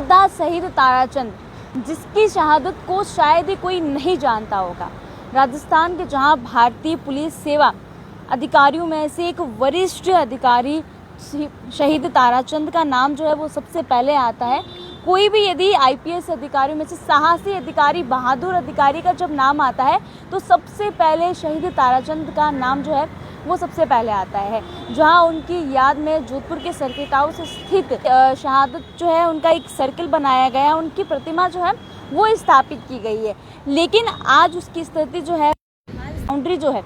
योद्धा शहीद ताराचंद, जिसकी शहादत को शायद ही कोई नहीं जानता होगा। राजस्थान के जहां भारतीय पुलिस सेवा अधिकारियों में से एक वरिष्ठ अधिकारी शहीद ताराचंद का नाम जो है वो सबसे पहले आता है। कोई भी यदि आईपीएस अधिकारियों में से साहसी अधिकारी, बहादुर अधिकारी का जब नाम आता है तो सबसे पहले शहीद ताराचंद का नाम जो है वो सबसे पहले आता है। जहां उनकी याद में जोधपुर के सर्किट हाउस स्थित शहादत जो है उनका एक सर्कल बनाया गया है, उनकी प्रतिमा जो है वो स्थापित की गई है। लेकिन आज उसकी स्थिति जो है, बाउंड्री जो है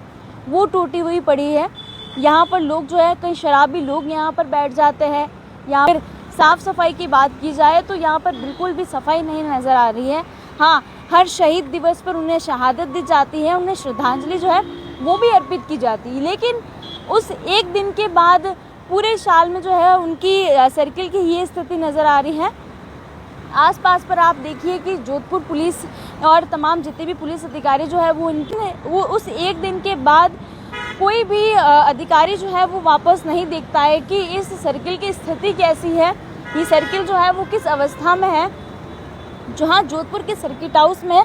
वो टूटी हुई पड़ी है। यहाँ पर लोग जो है, कई शराबी लोग यहाँ पर बैठ जाते हैं। यहाँ पर साफ़ सफाई की बात की जाए तो यहाँ पर बिल्कुल भी सफाई नहीं नज़र आ रही है। हाँ, हर शहीद दिवस पर उन्हें शहादत दी जाती है, उन्हें श्रद्धांजलि जो है वो भी अर्पित की जाती है। लेकिन उस एक दिन के बाद पूरे साल में जो है उनकी सर्किल की ये स्थिति नज़र आ रही है। आसपास पर आप देखिए कि जोधपुर पुलिस और तमाम जितने भी पुलिस अधिकारी जो है वो उस एक दिन के बाद कोई भी अधिकारी जो है वो वापस नहीं देखता है कि इस सर्किल की स्थिति कैसी है, ये सर्किल जो है वो किस अवस्था में है। जहां जोधपुर के सर्किट हाउस में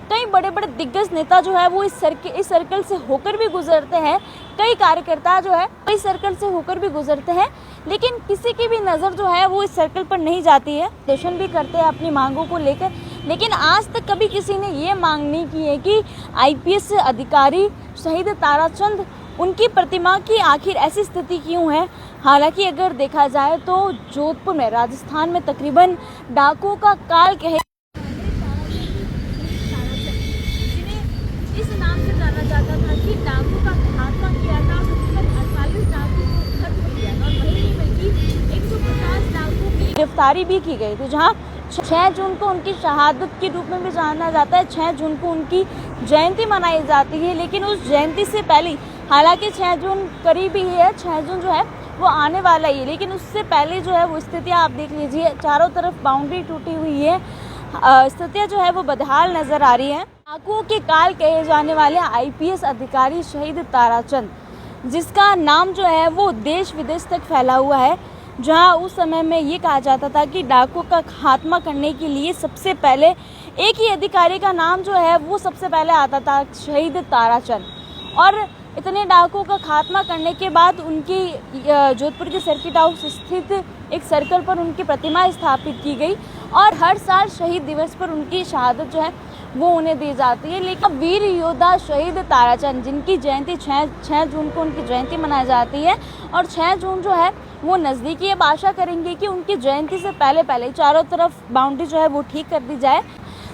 कई बड़े बड़े दिग्गज नेता जो है वो इस सर्कल से होकर भी गुजरते हैं, कई कार्यकर्ता जो है इस सर्कल से होकर भी गुजरते हैं, लेकिन किसी की भी नज़र जो है वो इस सर्कल पर नहीं जाती है। प्रदर्शन भी करते हैं अपनी मांगों को लेकर, लेकिन आज तक कभी किसी ने ये मांग नहीं की है कि आईपीएस अधिकारी शहीद ताराचंद, उनकी प्रतिमा की आखिर ऐसी स्थिति क्यों है। हालांकि अगर देखा जाए तो जोधपुर में, राजस्थान में तकरीबन डाकुओं का काल कहे इस नाम से जाना जाता था कि डाकू का खात्मा किया था, तकरीबन 48 डाकू को खत्म किया था और वही नहीं बल्कि 150 डाकू की गिरफ्तारी भी की गई थी। जहां 6 जून को उनकी शहादत के रूप में भी जाना जाता है, 6 जून को उनकी जयंती मनाई जाती है। लेकिन उस जयंती से पहले, हालांकि 6 जून करीब ही है, 6 जून जो है वो आने वाला ही है, लेकिन उससे पहले जो है वो स्थितियाँ आप देख लीजिए, चारों तरफ बाउंड्री टूटी हुई है, स्थितियाँ जो है वो बदहाल नज़र आ रही है। डाकुओं के काल कहे जाने वाले आईपीएस अधिकारी शहीद ताराचंद, जिसका नाम जो है वो देश विदेश तक फैला हुआ है। जहां उस समय में ये कहा जाता था कि डाकुओं का खात्मा करने के लिए सबसे पहले एक ही अधिकारी का नाम जो है वो सबसे पहले आता था, शहीद ताराचंद। और इतने डाकुओं का खात्मा करने के बाद उनकी जोधपुर के सर्किट हाउस स्थित एक सर्कल पर उनकी प्रतिमा स्थापित की गई और हर साल शहीद दिवस पर उनकी शहादत जो है वो उन्हें दी जाती है। लेकिन वीर योद्धा शहीद ताराचंद, जिनकी जयंती 6 जून को उनकी जयंती मनाई जाती है और 6 जून जो है वो नज़दीकी, अब आशा करेंगे कि उनकी जयंती से पहले चारों तरफ बाउंड्री जो है वो ठीक कर दी जाए।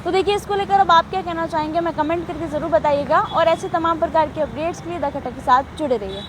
तो देखिए, इसको लेकर अब आप क्या कहना चाहेंगे, मैं कमेंट करके ज़रूर बताइएगा और ऐसे तमाम प्रकार के अपडेट्स के लिए द खटक के साथ जुड़े रहिए।